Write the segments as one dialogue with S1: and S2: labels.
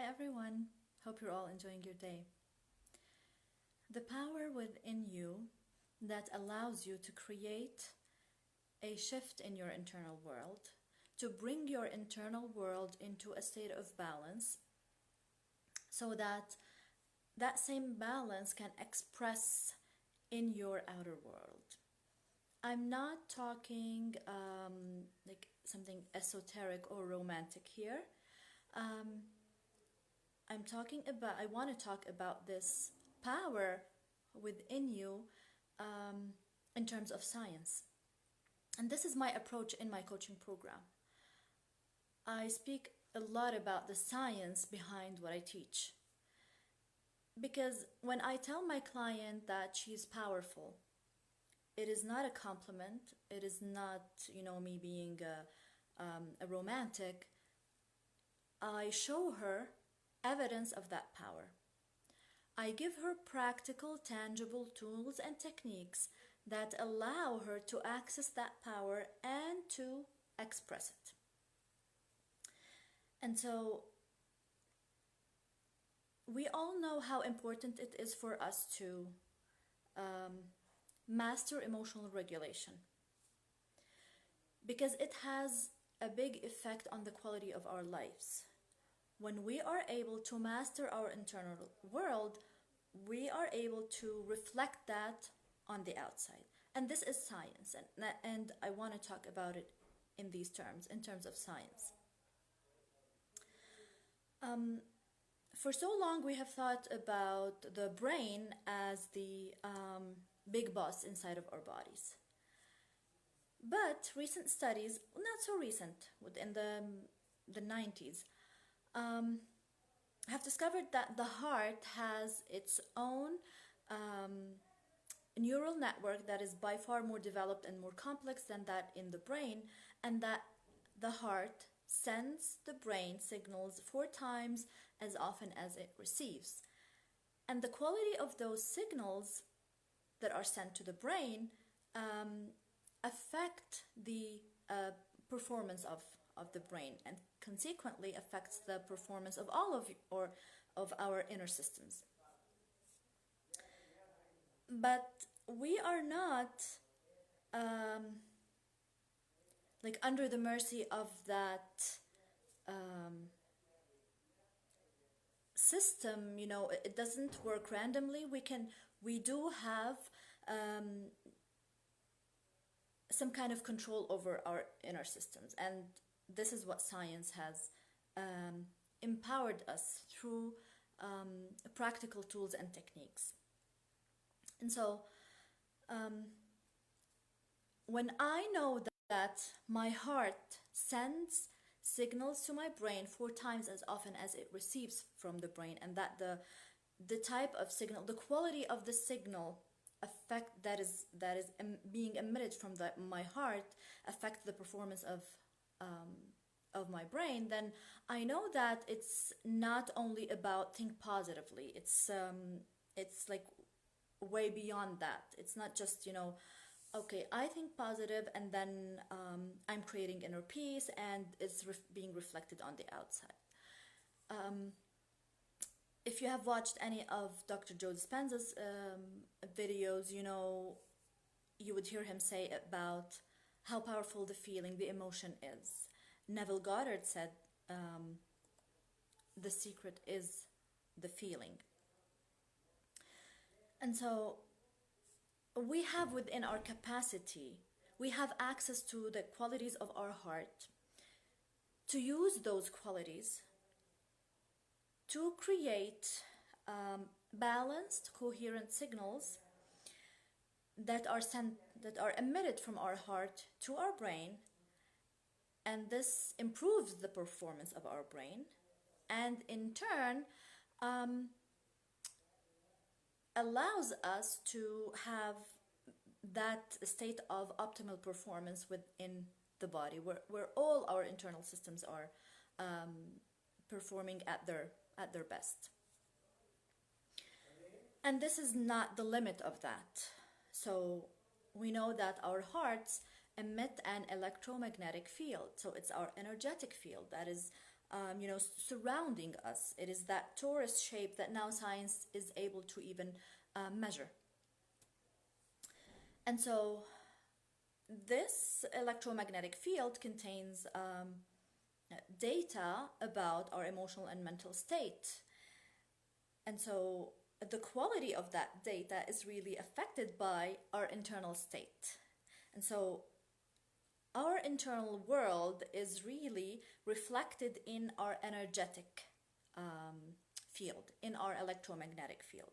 S1: Hi everyone, hope you're all enjoying your day. The power within you that allows you to create a shift in your internal world, to bring your internal world into a state of balance so that that same balance can express in your outer world. I'm not talking like something esoteric or romantic here. Um, I want to talk about this power within you in terms of science. And this is my approach in my coaching program. I speak a lot about the science behind what I teach. Because when I tell my client that she's powerful, it is not a compliment. It is not, me being a romantic. I show her evidence of that power. I give her practical, tangible tools and techniques that allow her to access that power and to express it. And so we all know how important it is for us to master emotional regulation, because it has a big effect on the quality of our lives. When we are able to master our internal world, we are able to reflect that on the outside. And this is science, and I want to talk about it in these terms, in terms of science. For so long, we have thought about the brain as the big boss inside of our bodies. But recent studies, not so recent, within the 90s, have discovered that the heart has its own neural network that is by far more developed and more complex than that in the brain, and that the heart sends the brain signals 4 times as often as it receives. And the quality of those signals that are sent to the brain affect the performance of the brain, and consequently affects the performance of all of our inner systems. But we are not like under the mercy of that system. It doesn't work randomly. We do have some kind of control over our inner systems, and this is what science has empowered us through practical tools and techniques. And so when I know that my heart sends signals to my brain 4 times as often as it receives from the brain, and that the type of signal, the quality of the signal effect that is being emitted from my heart affect the performance of my brain, then I know that it's not only about think positively. It's like way beyond that. It's not just okay, I think positive, and then I'm creating inner peace, and it's being reflected on the outside. If you have watched any of Dr. Joe Dispenza's videos, you would hear him say about how powerful the feeling, the emotion is. Neville Goddard said, the secret is the feeling. And so we have within our capacity, we have access to the qualities of our heart, to use those qualities to create balanced, coherent signals that are emitted from our heart to our brain, and this improves the performance of our brain, and in turn allows us to have that state of optimal performance within the body, where all our internal systems are performing at their best. And this is not the limit of that. So we know that our hearts emit an electromagnetic field. So it's our energetic field that is surrounding us. It is that torus shape that now science is able to even measure. And so this electromagnetic field contains data about our emotional and mental state. And so the quality of that data is really affected by our internal state. And so our internal world is really reflected in our energetic field, in our electromagnetic field.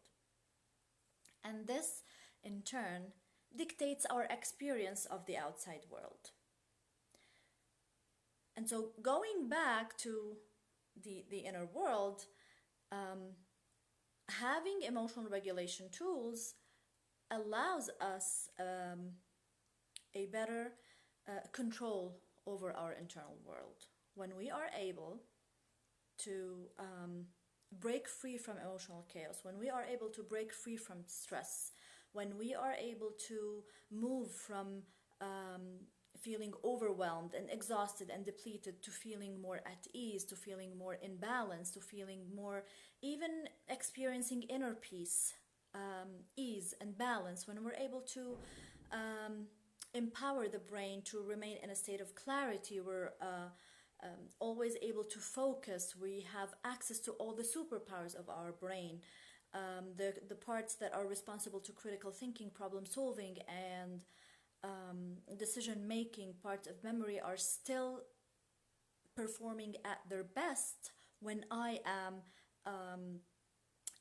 S1: And this, in turn, dictates our experience of the outside world. And so going back to the inner world, having emotional regulation tools allows us a better control over our internal world. When we are able to break free from emotional chaos, when we are able to break free from stress, when we are able to move from feeling overwhelmed and exhausted and depleted to feeling more at ease, to feeling more in balance, to feeling more, even experiencing inner peace, ease and balance, when we're able to empower the brain to remain in a state of clarity, we're always able to focus, we have access to all the superpowers of our brain, the parts that are responsible to critical thinking, problem solving, and decision making, parts of memory are still performing at their best when I am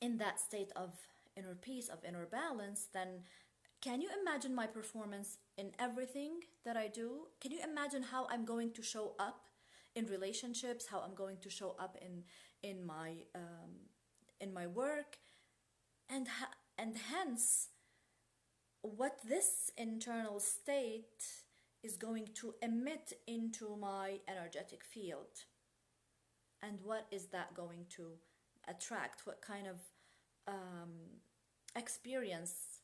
S1: in that state of inner peace, of inner balance. Then can you imagine my performance in everything that I do? Can you imagine how I'm going to show up in relationships, how I'm going to show up in my work, and hence what this internal state is going to emit into my energetic field, and what is that going to attract? What kind of experience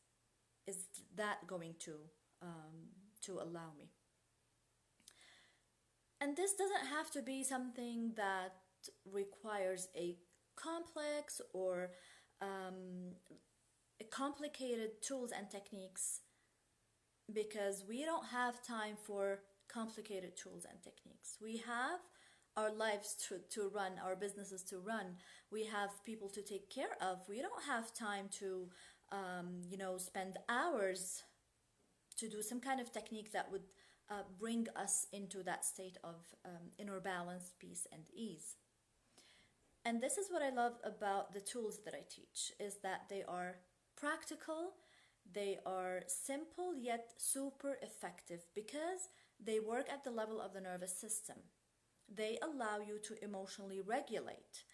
S1: is that going to allow me? And this doesn't have to be something that requires a complex or complicated tools and techniques, because we don't have time for complicated tools and techniques. We have our lives to run, our businesses to run. We have people to take care of. We don't have time to, spend hours to do some kind of technique that would bring us into that state of inner balance, peace, and ease. And this is what I love about the tools that I teach, is that they are practical, they are simple yet super effective, because they work at the level of the nervous system. They allow you to emotionally regulate.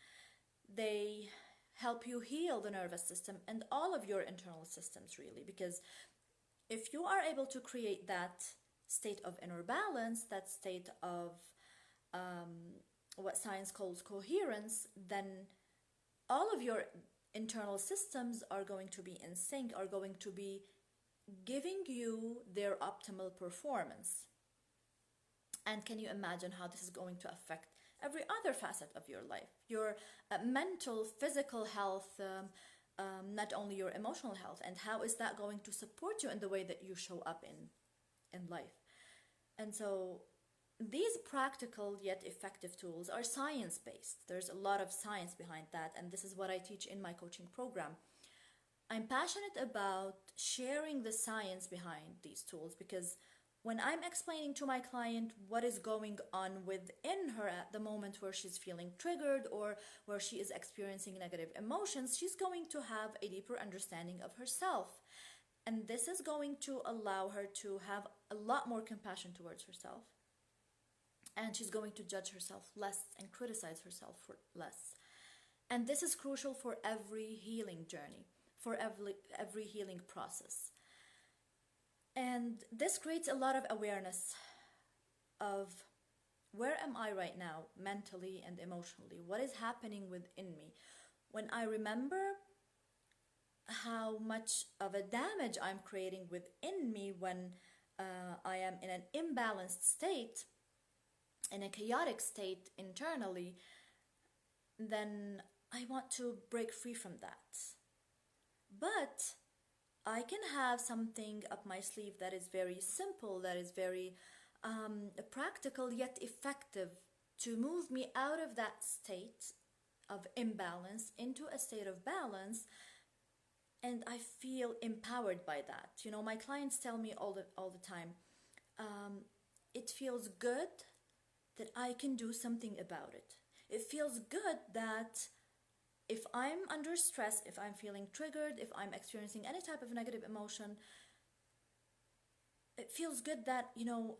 S1: They help you heal the nervous system and all of your internal systems, really, because if you are able to create that state of inner balance, that state of what science calls coherence, then all of your internal systems are going to be in sync, are going to be giving you their optimal performance. And can you imagine how this is going to affect every other facet of your life? Your mental, physical health, not only your emotional health, and how is that going to support you in the way that you show up in life? And so these practical yet effective tools are science-based. There's a lot of science behind that, and this is what I teach in my coaching program. I'm passionate about sharing the science behind these tools, because when I'm explaining to my client what is going on within her at the moment where she's feeling triggered or where she is experiencing negative emotions, she's going to have a deeper understanding of herself. And this is going to allow her to have a lot more compassion towards herself. And she's going to judge herself less and criticize herself for less. And this is crucial for every healing journey, for every healing process. And this creates a lot of awareness of where am I right now, mentally and emotionally? What is happening within me? When I remember how much of a damage I'm creating within me when I am in an imbalanced state, in a chaotic state internally, then I want to break free from that. But I can have something up my sleeve that is very simple, that is very practical yet effective to move me out of that state of imbalance into a state of balance, and I feel empowered by that. You know, my clients tell me all the time, it feels good that I can do something about it. It feels good that if I'm under stress, if I'm feeling triggered, if I'm experiencing any type of negative emotion, it feels good that, you know,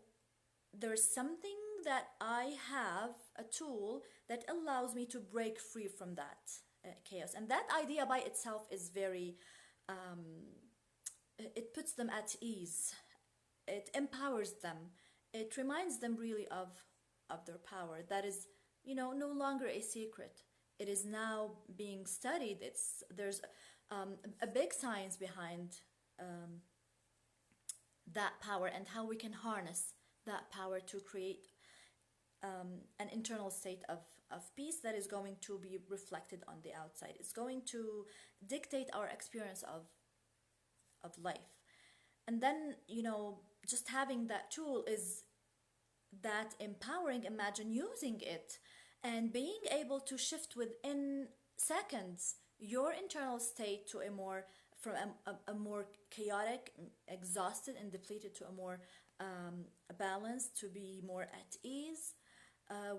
S1: there's something that I have, a tool that allows me to break free from that chaos. And that idea by itself is very, it puts them at ease. It empowers them. It reminds them really of their power. That is, you know, no longer a secret. It is now being studied. There's a big science behind that power and how we can harness that power to create an internal state of peace that is going to be reflected on the outside. It's going to dictate our experience of life. And then, you know, just having that tool is that empowering. Imagine using it and being able to shift within seconds your internal state to a more, from a more chaotic, exhausted and depleted, to a more balanced, to be more at ease,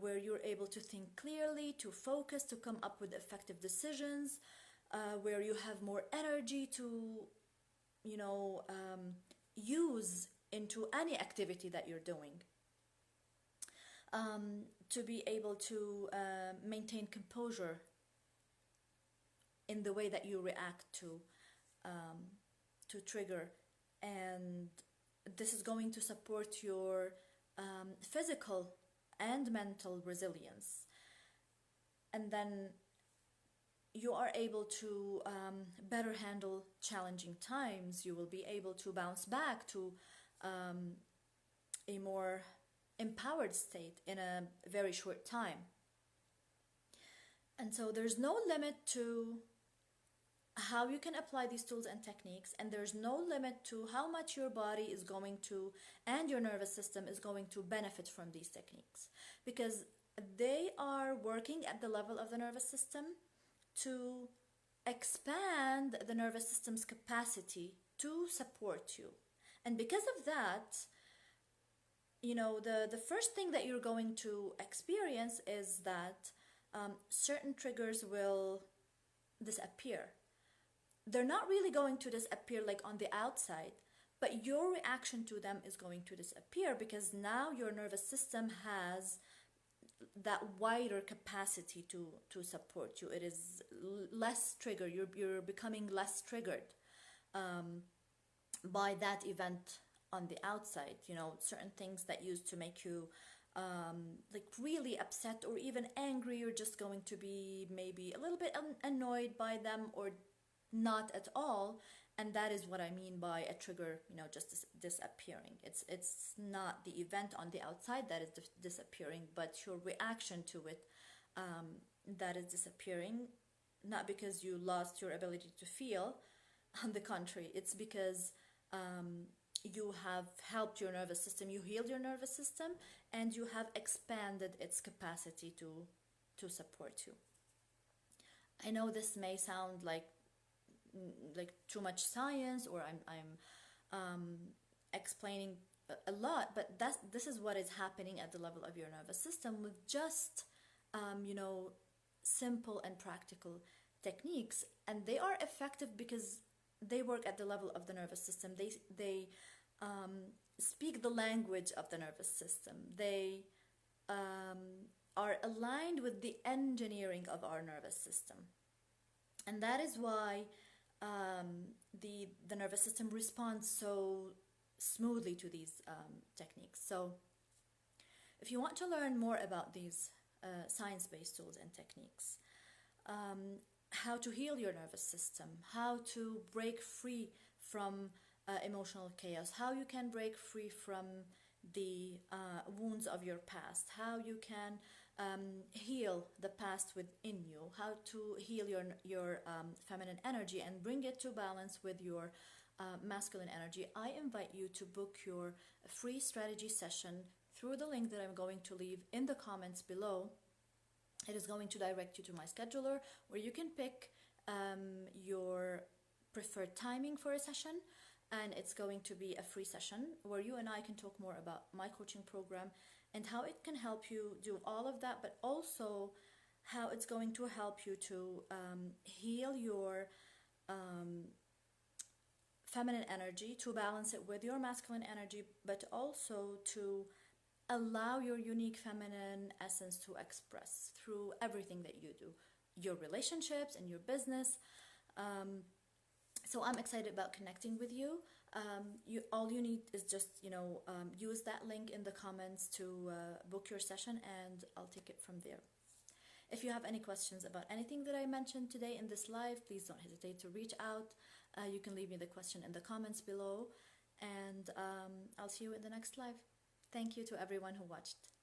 S1: where you're able to think clearly, to focus, to come up with effective decisions, where you have more energy to, you know, use into any activity that you're doing. To be able to maintain composure in the way that you react to trigger, and this is going to support your physical and mental resilience. And then you are able to better handle challenging times. You will be able to bounce back to a more empowered state in a very short time. And so there's no limit to how you can apply these tools and techniques, and there's no limit to how much your body is going to, and your nervous system is going to benefit from these techniques, because they are working at the level of the nervous system to expand the nervous system's capacity to support you. And because of that, you know, the first thing that you're going to experience is that certain triggers will disappear. They're not really going to disappear like on the outside, but your reaction to them is going to disappear, because now your nervous system has that wider capacity to support you. It is less triggered. You're becoming less triggered by that event on the outside. You know, certain things that used to make you like really upset or even angry, you're just going to be maybe a little bit annoyed by them, or not at all. And that is what I mean by a trigger, you know, just disappearing. It's not the event on the outside that is disappearing, but your reaction to it that is disappearing. Not because you lost your ability to feel, on the contrary, it's because you have helped your nervous system, you healed your nervous system, and you have expanded its capacity to support you. I know this may sound like too much science, or I'm explaining a lot, but this is what is happening at the level of your nervous system with just you know, simple and practical techniques. And they are effective because they work at the level of the nervous system. They speak the language of the nervous system. They are aligned with the engineering of our nervous system, and that is why the nervous system responds so smoothly to these techniques. So if you want to learn more about these science-based tools and techniques, how to heal your nervous system, how to break free from emotional chaos, how you can break free from the wounds of your past, how you can heal the past within you, how to heal your feminine energy and bring it to balance with your masculine energy. I invite you to book your free strategy session through the link that I'm going to leave in the comments below. It is going to direct you to my scheduler where you can pick your preferred timing for a session, and it's going to be a free session where you and I can talk more about my coaching program and how it can help you do all of that, but also how it's going to help you to heal your feminine energy, to balance it with your masculine energy, but also to allow your unique feminine essence to express through everything that you do, your relationships and your business. So I'm excited about connecting with you. All you need is just use that link in the comments to book your session, and I'll take it from there. If you have any questions about anything that I mentioned today in this live, please don't hesitate to reach out. You can leave me the question in the comments below, and I'll see you in the next live. Thank you to everyone who watched.